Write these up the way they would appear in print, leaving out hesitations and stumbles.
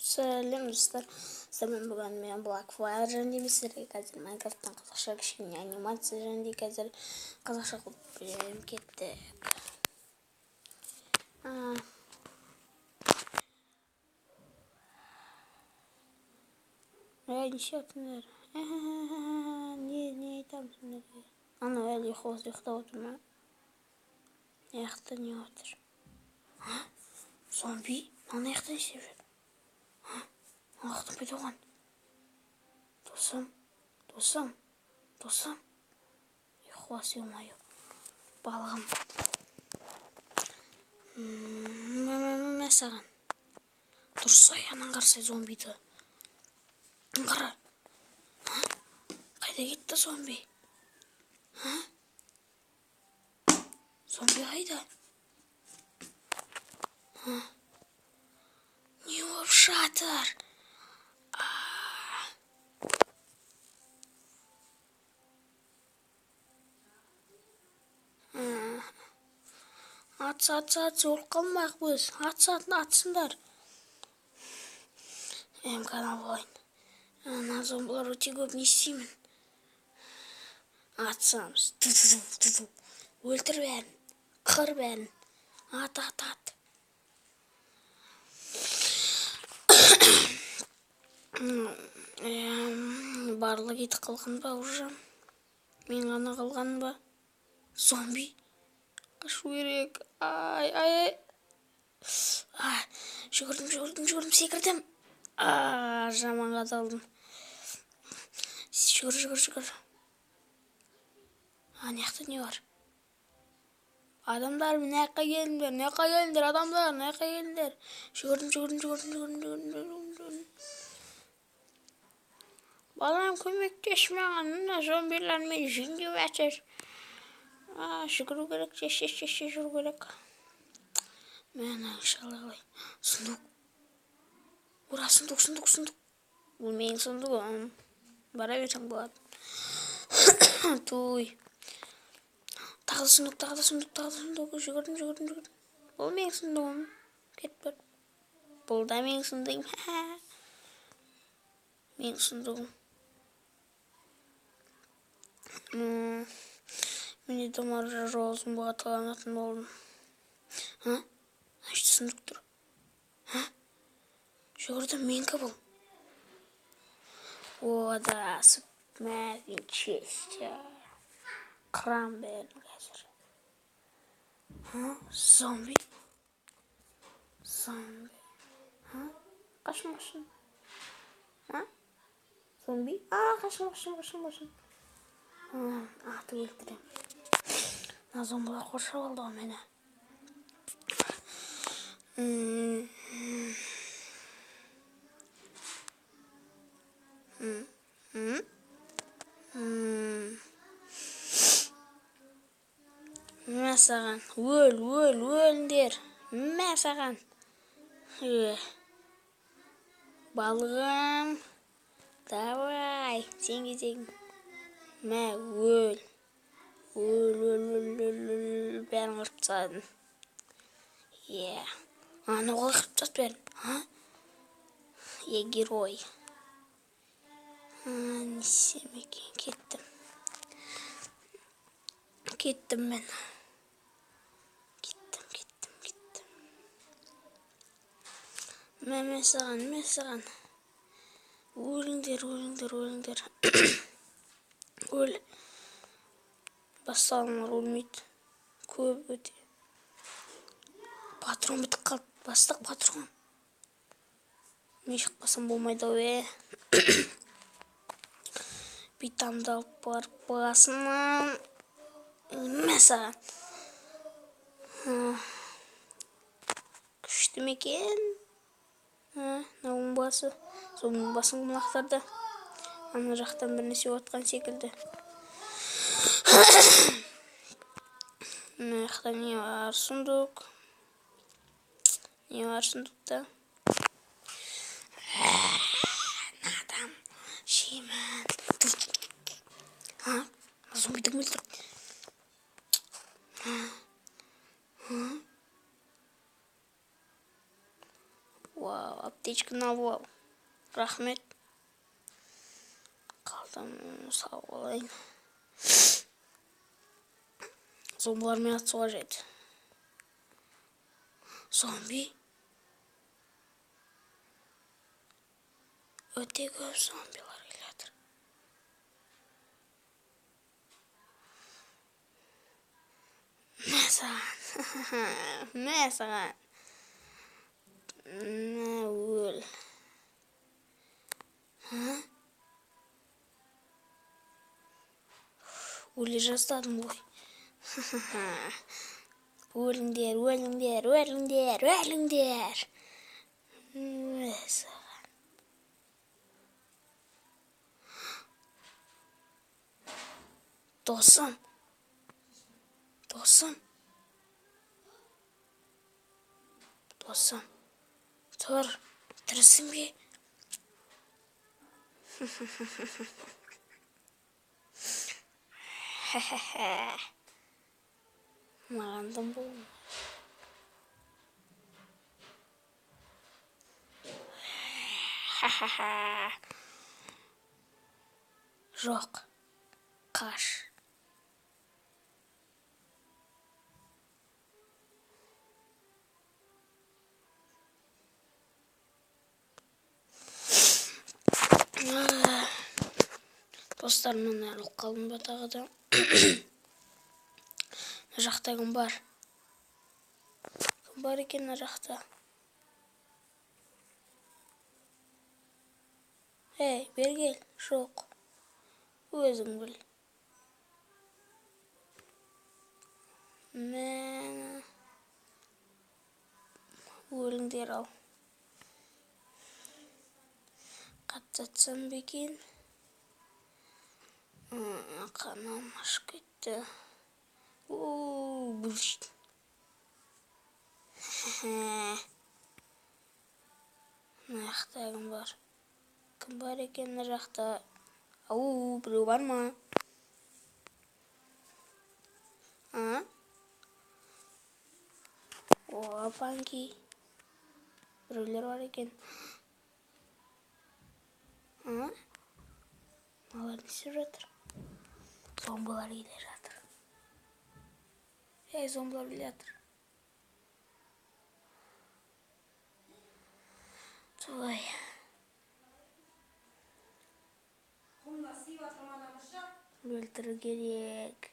сәлем достар, сіздермен бүгін мен Blackfire жөнінде сіздерге қазір Майнкрафттан қазақша кішкене анимация жөнінде қазір қазақша қылып берем кеттік. Неше атыңдар? Не айтамын сендерге? Ана әлі ұйықтап отыр ма? Аяқта не отыр? Зомби? Ана аяқта не істеп жүр? Аяқтан пайда болған. Досым. Ұйқыға сыймай. Балығым. Мә саған. Дұрыс аяғынан қарсай зомбиді. Қара. Қайда кетті зомби? Зомби қайда? Не болып жатыр? Ат, жол қалмақ біз. Атсындар. Канал болайын. Ана зомбылар өте көп, не істеймін? Атсамыз. Өлтір бәрін. Қыр бәрін. Ат. Барлық ет қалған ба уже? Мен ғана қалған ба? Зомби? Қашу керек. Ай. Жүгірдім, секірдім. Жаманға далдым. Жүгір. Аяқта не бар? Адамдар, мынаяққа келіңдер, адамдар, мынаяққа келіңдер. Жүгірдім. Балам, көмектес маған, мына зомбилар мені жеңдеп жатыр. Жүгіру керек, жүру керек. Мен шалағылай. Сұндық. Ура, сұндық. Бұл менің сұндығым. Бара берсем болады. Туй. Тағы сұндық. Жүгірдім. Бұл менің сұндығым. Кетпір. Бұл да менің сұндығым. Менің сұндығым. Мен де домар жолсын бұға таланатын болдым. Ашты сұндық тұр. Жүгірдім, менкі бұл. Ода, Супермен Винчестер. Қырам бәрін қазір. Зомби. Қашын. Зомби? Қашын. Аты өлтірем. Зомбылар қоршап алды ғой мені. Мә саған. Өліңдер. Мә саған. Балығым. Давай. Сен кезегің. Мә, өл. Бәрін қырып тастадым. Аны олай қырып тастады бәрін. Герой. Несем екен, кеттім мен. Кеттім. Мә саған. Өліңдер. Өл. Басталыңдар өлмейді. Көп өте. Патрон бітіп қалды. Бастық патрон. Мен шықпасам болмайды ой. Битамды алып барып басынан. Мә саған. Күшті мекен. Науын басы. Соның басын құмлақтарды. Ана жақтан бір нәрсе отқан секілді. Мына жақта не бар? Сұндық. Не бар сұндықта? Адам. Жеймін. Зомбидің өлтір. Вау, аптечканы алып ал. Рахмет. Қалдым, сау болайын. Зомбылармен атысуға жайды. Зомби? Өте көп зомбилар келатыр. Мә саған. Өл. Өле жаздадым ғой. Өліңдер. Мә саған. Досым. Тұр. Тірісің бе? Маған дым бұл. Жоқ. Қаш. Достарымнан айырылып қалдым ба тағы да. Мына жақта кім бар? Кім бар екен мына жақта? Ей, бері кел. Жоқ. Өзің біл. Мен өліңдер ал. Қатсатсам ба екен? Қанам ашып кетті. Бұлшт. Мына жақта кім бар? Кім бар екен мына жақта? Біреу бар ма? Панки. Біреулер бар екен. Мыналар не істеп жатыр? Зомбылар келе жатыр. Ей, зомбылар келе жатыр. Той. Өлтіру керек.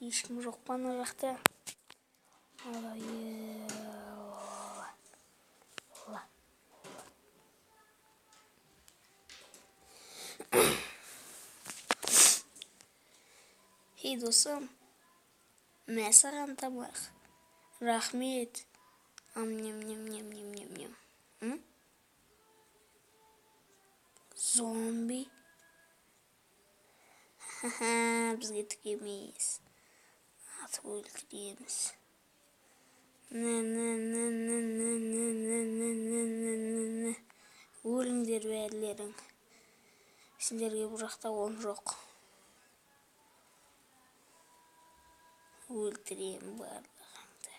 Ешкім жоқ па мына жақта? Ей, досым, мә саған тамақ. Рахмет. Ням-ням-ням-ням-ням-ням. Зомби. Бізге түк емес. Атып өлтіреміз. Өліңдер бәлерің. Сендерге бұл жақта он жоқ. Өлтірем барлығыңды.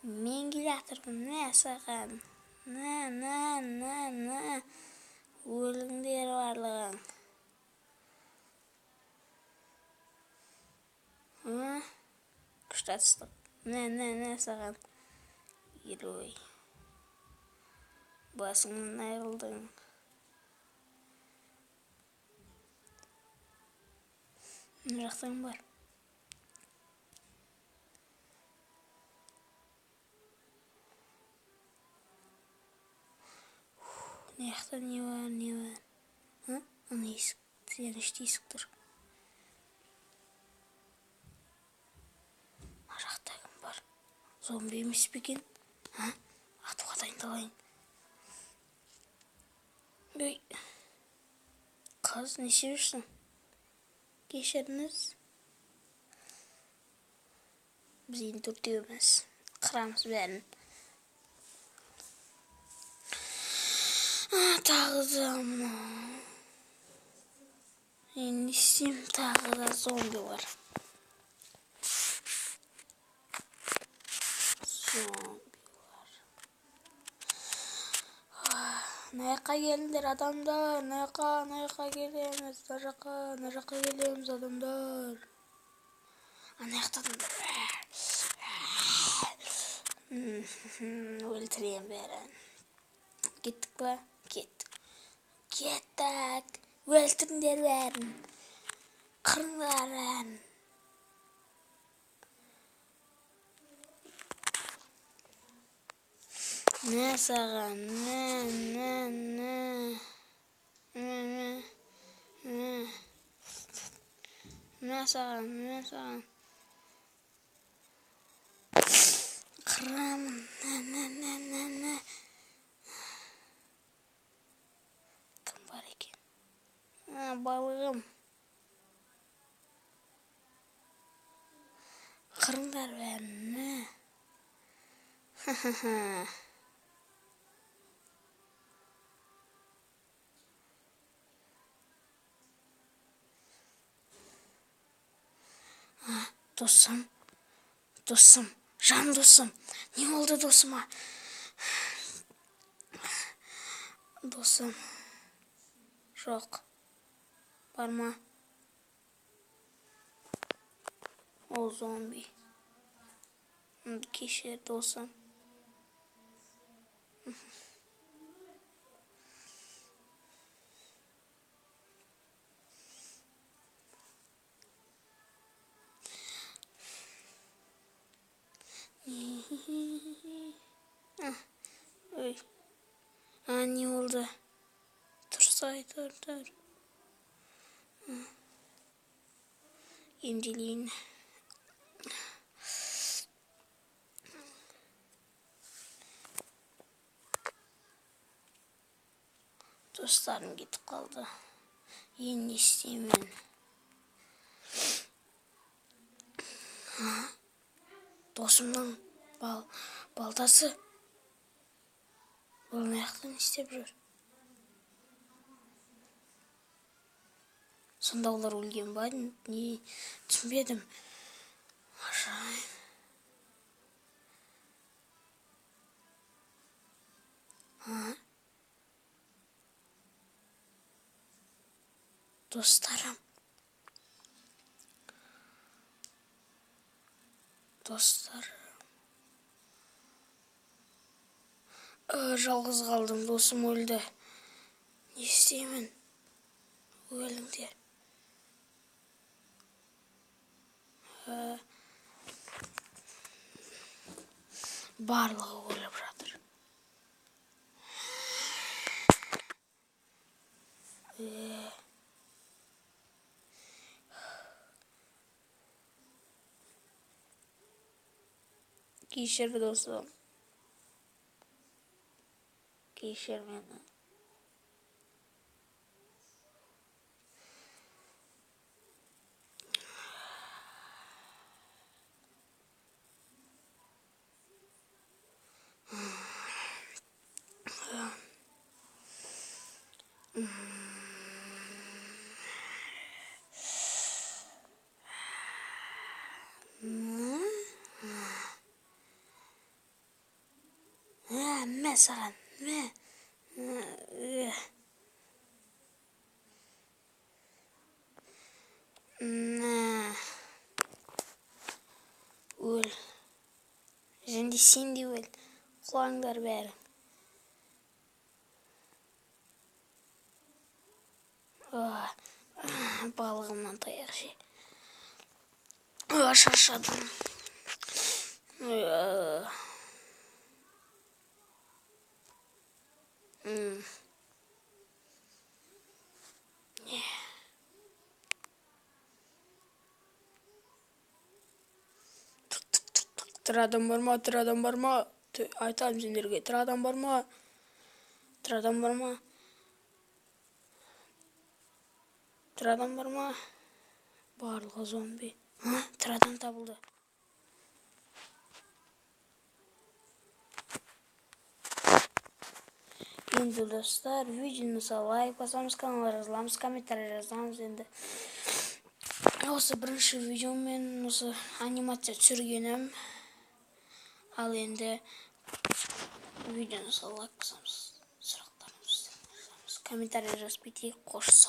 Мен келе жатырмын, мә саған. Өліңдер барлығың. Күшті атыстық. Мә саған. Герой. Басыңнан айырылдың. Мына жақтан бар. Мына жақта не бар? Ана есік, тенішті есік тұр. Мына жақта кім бар? Зомби емес пе екен? Атуға дайындалайын. Ой. Қыз, не істеп жүрсің? Кешіріңіз. Біз енді төртеуміз. Қырамыз бәрін. Тағы да мынау. Endi sim tagı da zombi var. Zombi var. Nayaka geldiler adamlar. Nayaka geliyoruz. Nayaka geliyoruz adamlar. Anayakta adamlar. Öldüreyim beren. Gittik mi? Gittik. Gittik. Öldürdüler beren. Kırmaren. Ne sağan? Ne sağan? Kıram. Ne. Kim var iken? Balığım. Kırımlar beni. Dostum, can dostum. Ne oldu dostuma? Dostum. Yok. Barma. O zombi. Kişi dostum. Oy. Ne oldu? Dur. İnceliğin. Dostlarım gidip kaldı. Yeni isteyeyim ben. Dostumdan baltası. Bunu yaktan istemiyor. Sonda onlar ölgen var. Niye düşünmedim. Aşağı. Dostlarım. Жалғыз қалдым, досым өлді. Не істеймін? Өліңдер. Барлығы өліп жатыр. Кешір достым. Кешір мені. Mesela ne? Öl. Şimdi sen de öl. Kulağınlar beri. Balığımdan dayak şey. Şaşadım. Tiradan barma. Айтам сендерге, тирадан барма. Барлығы зомби. Тирадан табылды. енді достар, видеоны лайк басамыз, каналға жазыламыз, комментарий жазамыз. Енді осы бірінші видеомен осы анимация түсіргенім. Ал енді видеоны лайк басамыз, сұрақтарымызды жазамыз, комментарий жазып кетейік. Қош сау